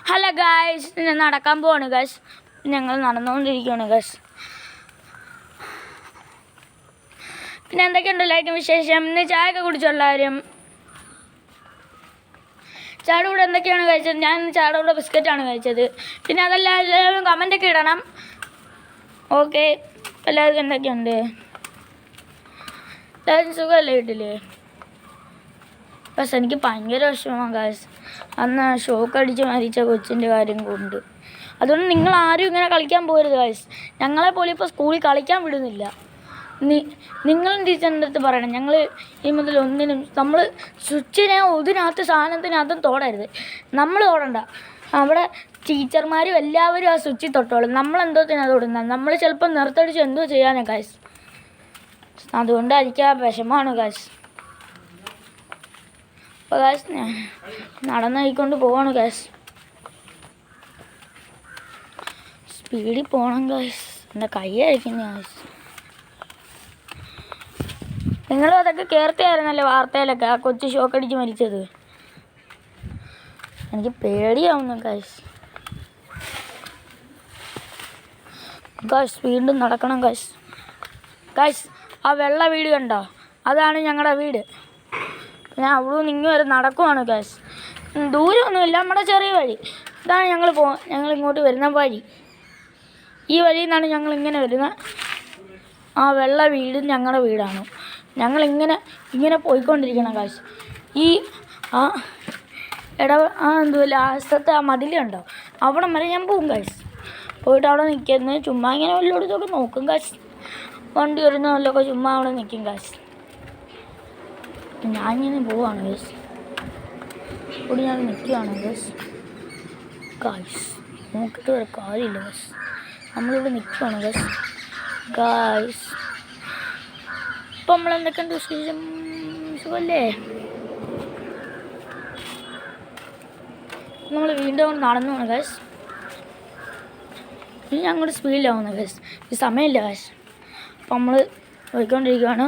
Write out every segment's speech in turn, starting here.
Hello guys, ഞാൻ നടക്കാൻ പോവാണ് ഗായ്സ്. ഞങ്ങൾ നടന്നുകൊണ്ടിരിക്കുകയാണ് ഗായ്സ്. പിന്നെ എന്തൊക്കെയുണ്ട് എല്ലാവർക്കും വിശേഷം? ഇന്ന് ചായ ഒക്കെ കുടിച്ചോ എല്ലാവരും? ചായയുടെ കൂടെ എന്തൊക്കെയാണ് കഴിച്ചത്? ഞാൻ ഇന്ന് ചായയുടെ കൂടെ ബിസ്ക്കറ്റാണ് കഴിച്ചത്. പിന്നെ അതെല്ലാം എല്ലാവരും കമൻ്റൊക്കെ ഇടണം. ഓക്കെ, എല്ലാവർക്കും എന്തൊക്കെയുണ്ട്? എല്ലാവരും സുഖമല്ലേ വീട്ടിൽ? പക്ഷെ എനിക്ക് ഭയങ്കര വിഷമമാണ് ഗായ്സ്. അന്ന് ഷോക്ക് അടിച്ച് മരിച്ച കൊച്ചിൻ്റെ കാര്യം കൊണ്ട്. അതുകൊണ്ട് നിങ്ങളാരും ഇങ്ങനെ കളിക്കാൻ പോകരുത് ഗായ്സ്. ഞങ്ങളെപ്പോലെ ഇപ്പോൾ സ്കൂളിൽ കളിക്കാൻ വിടുന്നില്ല. നിങ്ങളും ടീച്ചറിൻ്റെ അടുത്ത് പറയണം. ഞങ്ങൾ ഈ മുതൽ ഒന്നിനും നമ്മൾ സ്വിച്ചിനെ ഇതിനകത്ത് സാധനത്തിനകത്തും തൊടരുത്. നമ്മൾ തൊടണ്ട. അവിടെ ടീച്ചർമാരും എല്ലാവരും ആ സ്വിച്ചിൽ തൊട്ടോളും. നമ്മളെന്തോത്തിനാണ് തൊടുന്നത്? നമ്മൾ ചിലപ്പോൾ നിർത്തടിച്ച് എന്തോ ചെയ്യാനാണ് ഗായ്സ്. അതുകൊണ്ട് എനിക്ക് ആ വിഷമമാണ് ഗായ്സ്. അപ്പോൾ ഗായ്സ് നടന്നായിക്കൊണ്ട് പോവാണ് ഗായ്സ്. സ്പീഡിൽ പോകണം ഗായ്സ്. എൻ്റെ കൈ അയക്കുന്നു ഗായ്സ്. നിങ്ങളും അതൊക്കെ കേർത്തിയായിരുന്നല്ലേ വാർത്തയിലൊക്കെ, ആ കൊച്ചു ഷോക്കടിച്ച് മരിച്ചത്. എനിക്ക് പേടിയാവുന്നു ഗായ്സ്. ഗായ്സ് വീണ്ടും നടക്കണം ഗായ്സ്. ഗായ്സ് ആ വെള്ള വീട് കണ്ടോ? അതാണ് ഞങ്ങളുടെ വീട്. ഞാൻ അവിടെ നിന്ന് വരെ നടക്കുവാണ് ഗായ്സ്. ദൂരമൊന്നുമില്ല, നമ്മുടെ ചെറിയ വഴി. ഇതാണ് ഞങ്ങളിങ്ങോട്ട് വരുന്ന വഴി. ഈ വഴിയിൽ നിന്നാണ് ഞങ്ങളിങ്ങനെ വരുന്നത്. ആ വെള്ള വീട് ഞങ്ങളുടെ വീടാണ്. ഞങ്ങളിങ്ങനെ പോയിക്കൊണ്ടിരിക്കണം ഗായ്സ്. ഈ എന്തുമില്ല ലാസ്റ്റത്തെ ആ മതിലുണ്ടോ, അവിടെ വരെ ഞാൻ പോകും ഗായ്സ്. പോയിട്ട് അവിടെ നിൽക്കുന്നത് ചുമ്മാ ഇങ്ങനെ വല്ലയിടത്തൊക്കെ നോക്കും ഗായ്സ്. വണ്ടി വരുന്ന വല്ലതൊക്കെ ചുമ്മാ അവിടെ നിൽക്കും ഗായ്സ്. ഞാനിങ്ങനെ പോവാണ് ഗായ്സ്. ഇവിടെ ഞാൻ നിൽക്കുകയാണ് ഗായ്സ്. നോക്കിയിട്ട് വരെ കാര്യമില്ല ഗായ്സ്. നമ്മളിവിടെ നിൽക്കുകയാണ് ഗായ്സ്. ഇപ്പം നമ്മളെന്തൊക്കെയുണ്ട് വിശേഷം? സുഖമല്ലേ? നമ്മൾ വീണ്ടും നടന്നു പോകണം ഗായ്സ്. ഇനി അങ്ങോട്ട് സ്പീഡിലാവുന്നു ഗായ്സ്. ഈ സമയമില്ല ഗായ്സ്. അപ്പം നമ്മൾ പോയിക്കൊണ്ടിരിക്കുകയാണ്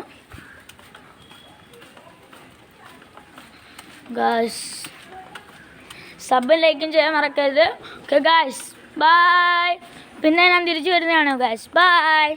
ഗായ്സ്. സബും ലൈക്കും ചെയ്യാൻ മറക്കരുത്. Okay guys, bye. പിന്നെ ഞാൻ തിരിച്ചു വരുന്നതാണ് ഗായ്സ്. ബൈ.